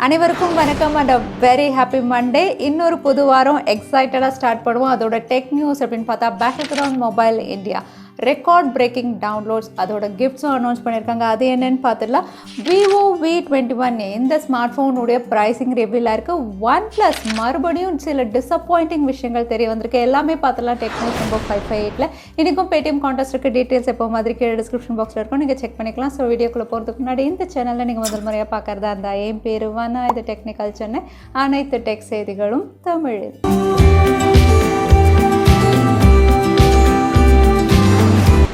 அனைவருக்கும் வணக்கம் and a very happy Monday. இன்னொரு புது வாரம் எக்ஸைட்டடாக ஸ்டார்ட் பண்ணுவோம். அதோட டெக் நியூஸ் அப்படின்னு பார்த்தா battleground mobile India record breaking downloads அதோட கிஃப்ட்ஸும் அனௌன்ஸ் பண்ணியிருக்காங்க. அது என்னென்னு பார்த்துடலாம். விவோ V21e இந்த ஸ்மார்ட் ஃபோனுடைய ப்ரைஸிங் ரிவ்யூவில் இருக்குது. OnePlus மறுபடியும் சில டிசப்பாயிண்டிங் விஷயங்கள் தெரிய வந்திருக்கு. எல்லாமே பார்த்துலாம் டெக் நியூஸ் நம்பர் 558ல். இன்றைக்கும் Paytm Contest இருக்குது. டீட்டெயில்ஸ் எப்போ மாதிரி கீழே டிஸ்கிரிப்ஷன் பாக்ஸில் இருக்கும், நீங்கள் செக் பண்ணிக்கலாம். ஸோ வீடியோக்குள்ளே போகிறதுக்கு முன்னாடி இந்த சேனலில் நீங்கள் முதல் முறையாக பார்க்குறதா இருந்தால் என் பேர் வனா, இது டெக்னிக்கல் சென்னை, அனைத்து டெக் செய்திகளும் தமிழில்.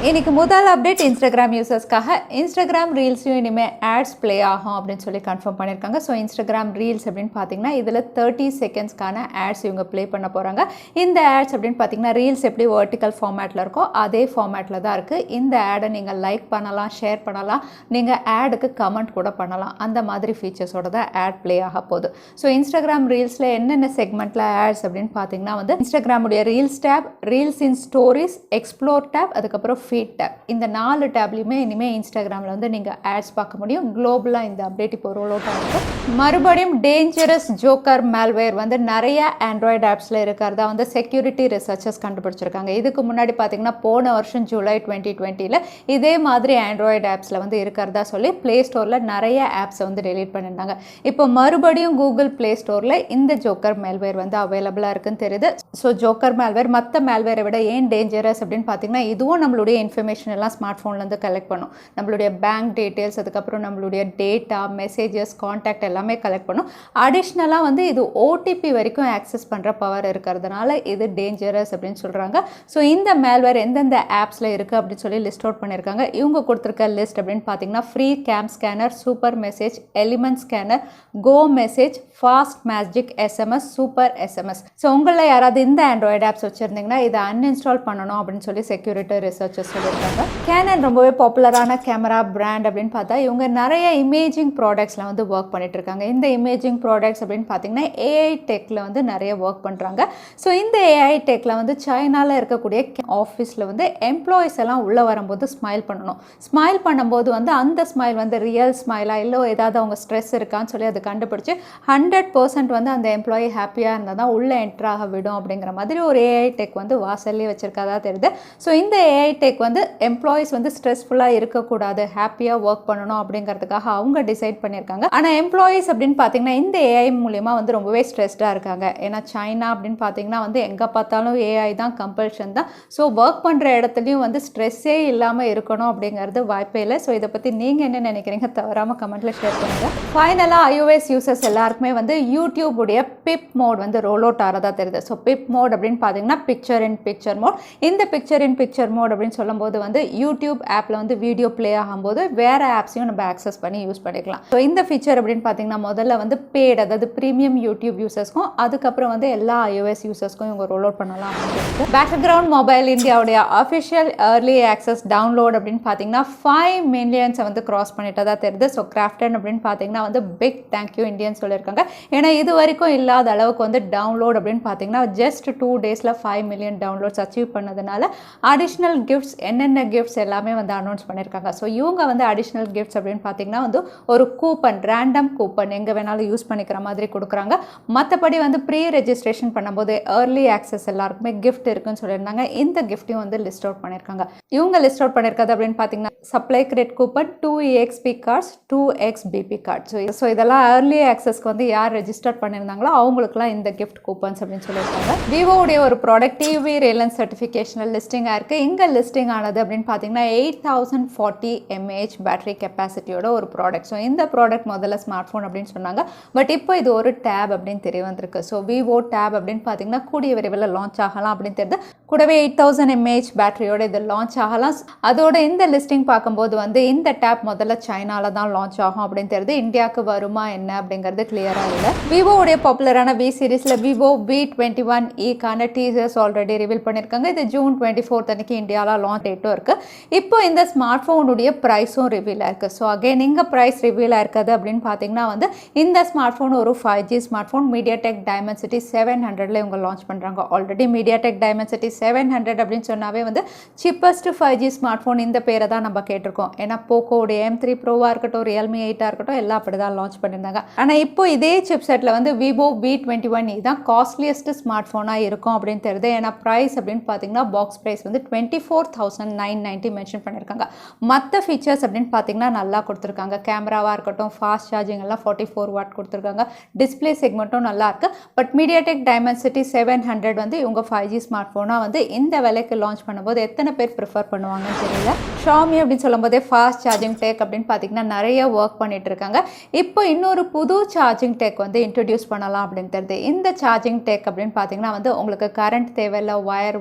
இன்றைக்கி முதல் அப்டேட் இன்ஸ்டாகிராம் யூசர்ஸ்க்காக. இன்ஸ்டாகிராம் ரீல்ஸையும் இனிமேல் ஆட்ஸ் ப்ளே ஆகும் அப்படின்னு சொல்லி கன்ஃபார்ம் பண்ணியிருக்காங்க. ஸோ இன்ஸ்டாகிராம் ரீல்ஸ் அப்படின்னு பார்த்தீங்கன்னா இதில் 30 செகண்ட்ஸ்க்கான ஆட்ஸ் இவங்க ப்ளே பண்ண போகிறாங்க. இந்த ஆட்ஸ் அப்படின்னு பார்த்தீங்கன்னா ரீல்ஸ் எப்படி வெர்டிக்கல் ஃபார்மேட்டில் இருக்கோ அதே ஃபார்மேட்டில் தான் இருக்குது. இந்த ஆடை நீங்கள் லைக் பண்ணலாம், ஷேர் பண்ணலாம், நீங்கள் ஆடுக்கு கமெண்ட் கூட பண்ணலாம். அந்த மாதிரி ஃபீச்சர்ஸோட தான் ஆட் ப்ளே ஆக போகுது. ஸோ இன்ஸ்டாகிராம் ரீல்ஸில் என்னென்ன செக்மெண்ட்டில் ஆட்ஸ் அப்படின்னு பார்த்தீங்கன்னா இன்ஸ்டாகிராமுடைய ரீல்ஸ் டேப், ரீல்ஸ் இன் ஸ்டோரிஸ், எக்ஸ்ப்ளோர் டேப், அதுக்கப்புறம் ஃபீட் டேப், இந்த 4 டேப்லையுமே இனிமேல் இன்ஸ்டாகிராமில் நீங்கள் ஆட்ஸ் பார்க்க முடியும். குளோபலாக இந்த அப்டேட் இப்போ ரோல் அவுட் ஆகிருக்கு. மறுபடியும் டேஞ்சரஸ் ஜோக்கர் மேல்வேர் நிறைய ஆண்ட்ராய்டு ஆப்ஸில் இருக்கிறதா செக்யூரிட்டி ரிசர்ச்சர்ஸ் கண்டுபிடிச்சிருக்காங்க. இதுக்கு முன்னாடி பார்த்தீங்கன்னா போன வருஷம் ஜூலை 2020ல் இதே மாதிரி ஆண்ட்ராய்டு ஆப்ஸில் இருக்கிறதா சொல்லி ப்ளே ஸ்டோரில் நிறைய ஆப்ஸை டெலீட் பண்ணியிருந்தாங்க. இப்போ மறுபடியும் கூகுள் ப்ளே ஸ்டோரில் இந்த ஜோக்கர் மேல்வேர் அவைலபிளாக இருக்குன்னு தெரியுது. ஸோ ஜோக்கர் மேல்வேர் மற்ற மேல்வேரை விட ஏன் டேஞ்சரஸ் அப்படின்னு பார்த்தீங்கன்னா இதுவும் நம்மளுடைய இன்ஃபர்மேஷன் எல்லாம் ஸ்மார்ட் ஃபோன்லேருந்து கலெக்ட் பண்ணும். நம்மளுடைய பேங்க் டீட்டெயில்ஸ், அதுக்கப்புறம் நம்மளுடைய டேட்டா, மெசேஜஸ், கான்டாக்ட் எல்லாமே கலெக்ட் பண்ணும். அடிஷ்னலாக இது ஓடிபி வரைக்கும் ஆக்சஸ் பண்ணுற பவர் இருக்கிறதுனால இது டேஞ்சரஸ் அப்படின்னு சொல்கிறாங்க. ஸோ இந்த மேல்வேர் எந்தெந்த ஆப்ஸில் இருக்குது அப்படின்னு சொல்லி லிஸ்ட் அவுட் பண்ணியிருக்காங்க. இவங்க கொடுத்துருக்க லிஸ்ட் அப்படின்னு பார்த்தீங்கன்னா free game scanner, super message, element scanner, go message, fast magic SMS, super SMS. So உங்களில் யாராவது இந்த ஆண்ட்ராய்டு ஆப்ஸ் வச்சுருந்தீங்கன்னா இதை அன்இன்ஸ்டால் பண்ணணும் அப்படின்னு சொல்லி செக்யூரிட்டி ரிசர்ச்சர்ஸ் சொல்லியிருக்காங்க. கேனன் ரொம்பவே பாப்புலரான கேமரா பிராண்ட் அப்படின்னு பார்த்தா இவங்க நிறைய இமேஜிங் ப்ராடக்ட்ஸில் ஒர்க் பண்ணிட்டு இருக்காங்க. இந்த இமேஜிங் ப்ராடக்ட்ஸ் அப்படின்னு பார்த்தீங்கன்னா ஏஐ டெக்கில் நிறைய ஒர்க் பண்ணுறாங்க. ஸோ இந்த ஏஐ டெக்கில் சைனாவில் இருக்கக்கூடிய ஆஃபீஸில் எம்ப்ளாயிஸ் எல்லாம் உள்ளே வரும்போது ஸ்மைல் பண்ணணும். ஸ்மைல் பண்ணும்போது அந்த ஸ்மைல் ரியல் ஸ்மைலாக இல்லை ஏதாவது அவங்க ஸ்ட்ரெஸ் இருக்கான்னு சொல்லி அதை கண்டுபிடிச்சி 100% அந்த எம்ப்ளாயி ஹாப்பியாக இருந்தால் தான் உள்ளே என்ட்ராக விடும் அப்படிங்கிற மாதிரி ஒரு ஏஐ டெக் வாசல்லே வச்சிருக்கதா தெரியுது. ஸோ இந்த ஏஐ டெக் எம்ப்ளாயிஸ் ஸ்ட்ரெஸ்ஃபுல்லாக இருக்கக்கூடாது, ஹாப்பியாக ஒர்க் பண்ணணும் அப்படிங்கிறதுக்காக அவங்க டிசைட் பண்ணியிருக்காங்க. ஆனால் எம்ப்ளாயிஸ் அப்படின்னு பார்த்தீங்கன்னா இந்த ஏஐ மூலிமா ரொம்பவே ஸ்ட்ரெஸ்டாக இருக்காங்க. ஏன்னா சைனா அப்படின்னு பார்த்தீங்கன்னா எங்கே பார்த்தாலும் ஏஐ தான், கம்பல்ஷன் தான். ஸோ ஒர்க் பண்ணுற இடத்துலையும் ஸ்ட்ரெஸ்ஸே இல்லாமல் இருக்கணும் அப்படிங்கிறது வாய்ப்பே இல்லை. ஸோ இதை பற்றி நீங்கள் என்ன நினைக்கிறீங்க? தவறாமல் கமெண்ட்டில் ஷேர் பண்ணுங்கள். ஃபைனலாக iOS யூசர்ஸ் எல்லாருக்குமே யூடியூப் உடைய பிப் மோட் ரோல் அவுட் ஆகிறதா தெரியுது. ஸோ பிப் மோட் அப்படின்னு பார்த்தீங்கன்னா பிக்சர் இன் பிக்சர் மோட். இந்த பிக்சர் இன் பிக்சர் மோட் அப்படின்னு சொல்லும்போது யூடியூப் ஆப்பில் வீடியோ ப்ளே ஆகும்போது வேறு ஆப்ஸையும் நம்ம ஆக்சஸ் பண்ணி யூஸ் பண்ணிக்கலாம். ஸோ இந்த ஃபீச்சர் அப்படின்னு பார்த்தீங்கன்னா முதல்ல பெய்ட், அதாவது ப்ரீமியம் யூடியூப் யூசர்ஸ்க்கும் அதுக்கப்புறம் எல்லா iOS யூசர்ஸ்க்கும் இவங்க ரோல் அவுட் பண்ணலாம் அப்படின்னு. பேட்டில்கிரவுண்ட் மொபைல் இந்தியாவுடைய அஃபிஷியல் ஏர்லி ஆக்சஸ் டவுன்லோட் அப்படின்னு பார்த்தீங்கன்னா 5 மில்லியன்ஸை கிராஸ் பண்ணிட்டதா தெரியுது. ஸோ கிராஃப்டன் அப்படின்னு பார்த்தீங்கன்னா பிக் தேங்க்யூ இந்தியன் சொல்லியிருக்காங்க. ஏன்னா இது வரைக்கும் இல்லாத அளவுக்கு டவுன்லோட் அப்படின்னு பார்த்தீங்கன்னா ஜஸ்ட் 2 டேஸில் 5 மில்லியன் டவுன்லோட்ஸ் அச்சீவ் பண்ணதுனால அடிஷ்னல் கிஃப்ட்ஸ் என்னென்ன கிஃப்ட்ஸ் எல்லாமே அனௌன்ஸ் பண்ணியிருக்காங்க. ஸோ இவங்க அடிஷ்னல் கிஃப்ட்ஸ் அப்படின்னு பார்த்தீங்கன்னா ஒரு கூப்பன், ரேண்டம் கூப்பன் எங்கே வேணாலும் யூஸ் பண்ணிக்கிற மாதிரி கொடுக்குறாங்க. மற்றபடி ப்ரீ ரெஜிஸ்ட்ரேஷன் பண்ணும்போது ஏர்லி ஆக்சஸ் எல்லாருக்குமே கிஃப்ட் இருக்குன்னு சொல்லியிருந்தாங்க. இந்த கிஃப்ட்டையும் லிஸ்ட் அவுட் பண்ணியிருக்காங்க. இவங்க லிஸ்ட் அவுட் பண்ணியிருக்கிறது அப்படின்னு பார்த்தீங்கன்னா supply credit coupon, 2 EXP cards, 2 XBP cards. So இதெல்லாம் ஏர்லி ஆக்சஸ்க்கு யார் ரெஜிஸ்டர் பண்ணியிருந்தாங்களோ அவங்களுக்குலாம் இந்த கிஃப்ட் கூப்பன்ஸ் அப்படின்னு சொல்லியிருக்காங்க. விவோடைய ஒரு ப்ராடக்ட் டிவி ரேலன்ஸ் சர்டிஃபிகேஷனல் லிஸ்டிங்காக இருக்குது. இங்கே லிஸ்டிங் ஆனது அப்படின்னு பார்த்தீங்கன்னா 8040 mAh பேட்டரி கெப்பாசிட்டியோட ஒரு ப்ராடக்ட். ஸோ இந்த ப்ராடக்ட் முதல்ல ஸ்மார்ட் ஃபோன் அப்படின்னு சொன்னாங்க. பட் இப்போ இது ஒரு டேப் அப்படின்னு தெரிய வந்திருக்கு. ஸோ விவோ டேப் அப்படின்னு பார்த்தீங்கன்னா கூடிய விரைவில் லான்ச் ஆகலாம் அப்படின்னு தெரியுது. கூடவே 8000 mAh பேட்டரியோட இது லான்ச் ஆகலாம். அதோட இந்த லிஸ்டிங் பார்க்கும்போது இந்த டேப் முதல்ல சைனாவில் தான் லான்ச் ஆகும் அப்படின்னு தெரியுது. இந்தியாவுக்கு வருமா என்ன அப்படிங்கிறது கிளியராக இல்லை. விவோடைய பாப்புலரான வி சீரீஸில் Vivo V21e teasers already reveal பண்ணியிருக்காங்க. இது ஜூன் 24 அன்னைக்கு இந்தியாவில் லான்ச் லான்ச் டேட்டும் இருக்குது. இப்போ இந்த ஸ்மார்ட் ஃபோனுடைய ப்ரைஸும் ரிவீல் ஆயிருக்கு. ஸோ அகைன் இங்கே ப்ரைஸ் ரிவீல் ஆயிருக்குது அப்படின்னு பார்த்தீங்கன்னா வந்து இந்த ஸ்மார்ட் ஃபோன் ஒரு 5G smart phone MediaTek Dimensity 700ல இவங்க லான்ச் பண்ணுறாங்க. ஆல்ரெடி MediaTek Dimensity 700 அப்படின்னு சொன்னாவே வந்து சிப்பஸ்ட் 5G ஸ்மார்ட் ஃபோன் இந்த பேரை தான் நம்ம கேட்டிருக்கோம். ஏன்னா போக்கோடைய M3 ப்ரோவாக இருக்கட்டும், ரியல்மி 8ஆக இருக்கட்டும், எல்லாம் அப்படி தான் லான்ச் பண்ணியிருந்தாங்க. ஆனால் இப்போ இதே சிப்செட்டில் வந்து Vivo V21e தான் காஸ்ட்லியஸ்ட் ஸ்மார்ட் ஃபோனாக இருக்கும் அப்படின்னு தெரியுது. ஏன்னா ப்ரைஸ் அப்படின்னு பார்த்தீங்கன்னா பாக்ஸ் ப்ரைஸ் வந்து 24,990 மென்ஷன் பண்ணியிருக்காங்க. மற்ற ஃபீச்சர்ஸ் அப்படின்னு பார்த்தீங்கன்னா நல்லா கொடுத்துருக்காங்க. கேமராவாக இருக்கட்டும், ஃபாஸ்ட் சார்ஜிங் எல்லாம் 44 வாட் கொடுத்துருக்காங்க. டிஸ்பிளே செக்மெண்ட்டும் நல்லா இருக்கு. பட் MediaTek Dimensity 700 வந்து இவங்க 5G ஸ்மார்ட் ஃபோனாக வந்து இந்த விலைக்கு லான்ச் பண்ணும்போது எத்தனை பேர் ப்ரிஃபர் பண்ணுவாங்கன்னு தெரியல. ஷாமி அப்படின்னு சொல்லும் போதே ஃபாஸ்ட் சார்ஜிங் டெக் அப்படின்னு பார்த்தீங்கன்னா நிறைய ஒர்க் பண்ணிட்டு இருக்காங்க. இப்போ இன்னொரு புது சார்ஜிங் டெக் வந்து இன்ட்ரடியூஸ் பண்ணலாம் அப்படின்னு தெரியுது. இந்த சார்ஜிங் டெக் அப்படின்னு பார்த்தீங்கன்னா வந்து உங்களுக்கு கரண்ட் தேவையில்லை,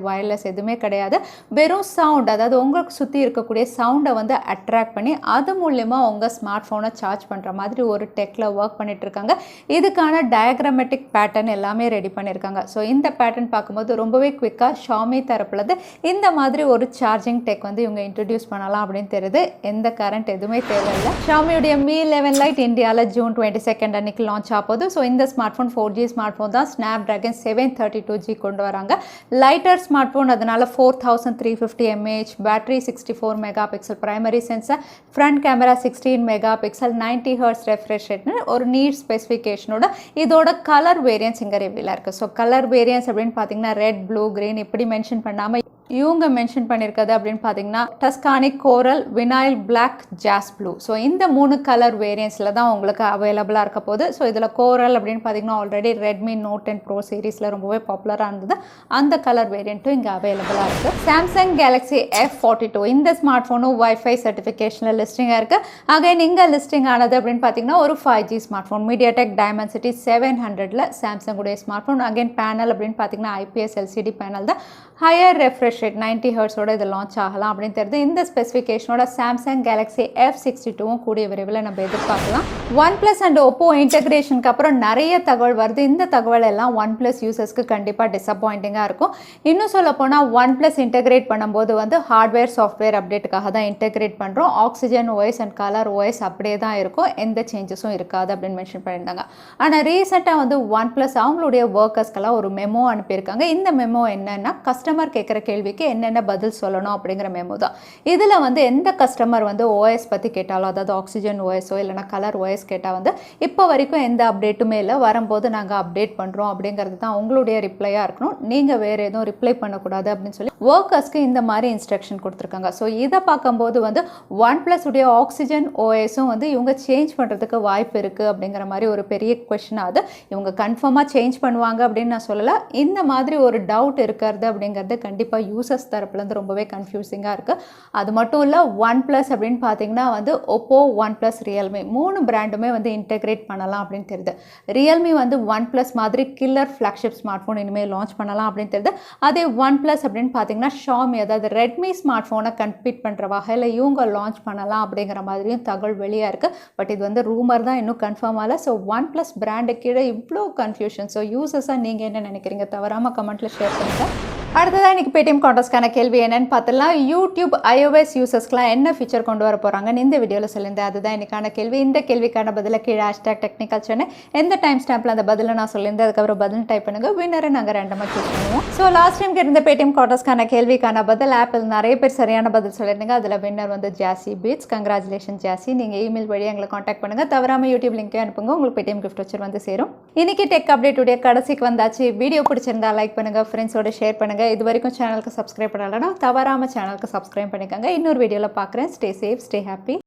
வயர்லெஸ் எதுவுமே கிடையாது. வெறும் சவுண்ட், அதாவது உங்களுக்கு சுற்றி இருக்கக்கூடிய சவுண்டை வந்து அட்ராக்ட் பண்ணி அது மூலமா உங்கள் ஸ்மார்ட் ஃபோனை சார்ஜ் பண்ணுற மாதிரி ஒரு டெக்கில் ஒர்க் பண்ணிட்டு இருக்காங்க. இதுக்கான டயக்ராமேட்டிக் பேட்டர்ன் எல்லாமே ரெடி பண்ணியிருக்காங்க. ஸோ இந்த பேட்டர்ன் பார்க்கும்போது ரொம்பவே குவிக்காக ஷாமி தரப்புலது இந்த மாதிரி ஒரு சார்ஜிங் டெக் வந்து இவங்க இன்ட்ரடியூஸ் பண்ணலாம் அப்படின்னு தெரியுது. எந்த கரண்ட் எதுவுமே தேவையில்லை. ஷாமியுடைய Mi 11 Lite இந்தியாவில் ஜூன் 22 அன்னைக்கு லான்ச் ஆகுது. ஸோ இந்த smart phone 4G smart phone தான். Snapdragon 732G கொண்டு வராங்க. லைட்டர் ஸ்மார்ட் ஃபோன், அதனால 4350 mAh battery, 64 mega pixel primary sensor, front camera 16 mega pixel, 90 Hz refresh ரேட்னு ஒரு நீட் ஸ்பெசிஃபிகேஷனோட இதோட கலர் வேரியன்ஸ் இங்கே ரிவீலாக இருக்குது. ஸோ கலர் வேரியன்ஸ் அப்படின்னு பார்த்தீங்கன்னா ரெட், ப்ளூ, கிரீன் இப்படி மென்ஷன் பண்ணாமல் இவங்க மென்ஷன் பண்ணியிருக்கிறது அப்படின்னு பார்த்தீங்கன்னா டஸ்கானிக், கோரல், வினைல் பிளாக், ஜாஸ் ப்ளூ. ஸோ இந்த 3 கலர் வேரியன்ஸில் தான் உங்களுக்கு அவைலபிளாக இருக்க போகுது. ஸோ இதில் கோரல் அப்படின்னு பார்த்தீங்கன்னா ஆல்ரெடி ரெட்மி நோட் 10 ப்ரோ சீரீஸில் ரொம்பவே பாப்புலராக இருந்தது. அந்த கலர் வேரியண்ட்டும் இங்கே அவைலபிளாக இருக்குது. சாம்சங் கேலக்ஸி F42 இந்த ஸ்மார்ட் ஃபோனும் வைஃபை சர்டிஃபிகேஷனில் லிஸ்டிங்காக இருக்குது. அகைன் இங்கே லிஸ்டிங் ஆனது அப்படின்னு பார்த்தீங்கன்னா ஒரு 5G smart phone MediaTek Dimensity 700ல சாம்சங் உடைய ஸ்மார்ட் ஃபோன். அகைன் பேனல் அப்படின்னு பார்த்தீங்கன்னா IPS LCD பேனல் தான். ஹையர் ரெஃப்ரெஷ் ரேட் 90 ஹெர்ட்ஸோட இது லான்ச் ஆகலாம் அப்படின்னு தெரியுது. இந்த ஸ்பெசிஃபிகேஷனோட சாம்சங் கேலக்ஸி F62 கூடிய விரைவில் நம்ம எதிர்பார்க்கலாம். OnePlus அண்ட் Oppo இன்டெகிரேஷனுக்கு அப்புறம் நிறைய தகவல் வருது. இந்த தகவல் எல்லாம் OnePlus யூசர்ஸ்க்கு கண்டிப்பாக டிசப்பாயிண்டிங்காக இருக்கும். இன்னும் சொல்ல போனால் OnePlus இன்டெகிரேட் பண்ணும்போது வந்து ஹார்ட்வேர் சாஃப்ட்வேர் அப்டேட்டுக்காக தான் இன்டெகிரேட் பண்ணுறோம். Oxygen OS and colour OS அப்படியே தான் இருக்கும், எந்த சேஞ்சஸும் இருக்காது அப்படின்னு மென்ஷன் பண்ணியிருந்தாங்க. ஆனால் ரீசெண்டாக வந்து OnePlus அவங்களுடைய ஒர்க்கர்ஸ்க்கெல்லாம் ஒரு மெமோ அனுப்பியிருக்காங்க. இந்த மெமோ என்னன்னா கஸ்டமர் கேட்குற கேள்விக்கு என்னென்ன பதில் சொல்லணும் அப்படிங்கிற மெமோ தான். இதில் வந்து எந்த கஸ்டமர் வந்து OS பற்றி கேட்டாலும், அதாவது Oxygen OSஓ இல்லைனா கலர் OS கேட்டால் வந்து இப்போ வரைக்கும் எந்த அப்டேட்டுமே இல்லை, வரும்போது நாங்கள் அப்டேட் பண்ணுறோம் அப்படிங்கிறது தான் உங்களுடைய ரிப்ளையாக இருக்கணும். நீங்கள் வேறு எதுவும் ரிப்ளை பண்ணக்கூடாது அப்படின்னு சொல்லி ஒர்க்கர்ஸ்க்கு இந்த மாதிரி இன்ஸ்ட்ரக்ஷன் கொடுத்துருக்காங்க. ஸோ இதை பார்க்கும்போது வந்து OnePlus உடைய Oxygen OSம் வந்து இவங்க சேஞ்ச் பண்ணுறதுக்கு வாய்ப்பு இருக்குது அப்படிங்கிற மாதிரி ஒரு பெரிய கொஸ்டின். அது இவங்க கன்ஃபார்மாக சேஞ்ச் பண்ணுவாங்க அப்படின்னு நான் சொல்லலை. இந்த மாதிரி ஒரு டவுட் இருக்கிறது அப்படிங்கிறது கண்டிப்பாக யூசர்ஸ் தரப்புலேருந்து ரொம்பவே கன்ஃபியூசிங்காக இருக்குது. அது மட்டும் இல்லை, OnePlus அப்படின்னு பார்த்தீங்கன்னா வந்து Oppo, OnePlus, ரியல்மி 3 பிராண்டுமே வந்து இன்டெகிரேட் பண்ணலாம் அப்படின்னு தெரியுது. ரியல்மி வந்து OnePlus மாதிரி கில்லர் ஃப்ளாக்ஷிப் ஸ்மார்ட் ஃபோன் இனிமேல் லான்ச் பண்ணலாம் அப்படின்னு தெரியுது. அதே OnePlus அப்படின்னு பார்த்தீங்கன்னா ஷாமி, அதாவது ரெட்மி ஸ்மார்ட் ஃபோனை கம்பீட் பண்ணுற வகையில் இவங்க லான்ச் பண்ணலாம் அப்படிங்கிற மாதிரியும் தகவல் வெளியாக இருக்குது. பட் இது வந்து ரூமர் தான், இன்னும் கன்ஃபார்ம் ஆகலை. ஸோ OnePlus பிராண்டு கீழே இவ்வளோ கன்ஃபியூஷன். ஸோ யூசர்ஸாக நீங்கள் என்ன நினைக்கிறீங்க? தவறாமல் கமெண்ட்டில் ஷேர் பண்ணுங்கள். அடுத்ததாக இன்றைக்கி Paytm Contestக்கான கேள்வி என்னன்னு பார்த்தலாம். யூடியூப் iOS யூசர்ஸ்க்குலாம் என்ன ஃபீச்சர் கொண்டு வர போகிறாங்கன்னு இந்த வீடியோவில் சொல்லியிருந்தேன். அதுதான் இன்றைக்கான கேள்வி. இந்த கேள்விக்கான பதிலை கீழே #technicalchennai எந்த டைம் ஸ்டாம்பில் அந்த பதிலை நான் சொல்லியிருந்தேன். அதுக்கப்புறம் பதில் டைப் பண்ணுங்கள். வின்னரை நாங்கள் ரேண்டமாக சூஸ் பண்ணுவோம். ஸோ லாஸ்ட் டைம் கேட்டிருந்த Paytm Contestக்கான கேள்விக்கான பதில் ஆப்பிள் நிறைய பேர் சரியான பதில் சொல்லியிருந்தீங்க. அதில் வின்னர் வந்து ஜாசி பீட்ஸ். கங்க்ராச்சுலேஷன் ஜாசி. நீங்கள் இமெயில் வழியாக எங்களை காண்டாக்ட் பண்ணுங்கள். தவறாமல் யூடியூப் லிங்கே அனுப்புங்க. உங்களுக்கு Paytm கிஃப்ட் வச்சு வந்து சேரும். இன்றைக்கி டெக் அப்டேட்டுடைய கடைசிக்கு வந்தாச்சு. வீடியோ பிடிச்சிருந்தா லைக் பண்ணுங்கள், ஃப்ரெண்ட்ஸோட ஷேர் பண்ணுங்கள். இது வரைக்கும் சேனலுக்கு சப்ஸ்கிரைப் பண்ணலன்னா தவறாமல் சேனலுக்கு சப்ஸ்கிரைப் பண்ணிக்கோங்க. இன்னொரு வீடியோவில் பார்க்குறேன். Stay safe, stay happy.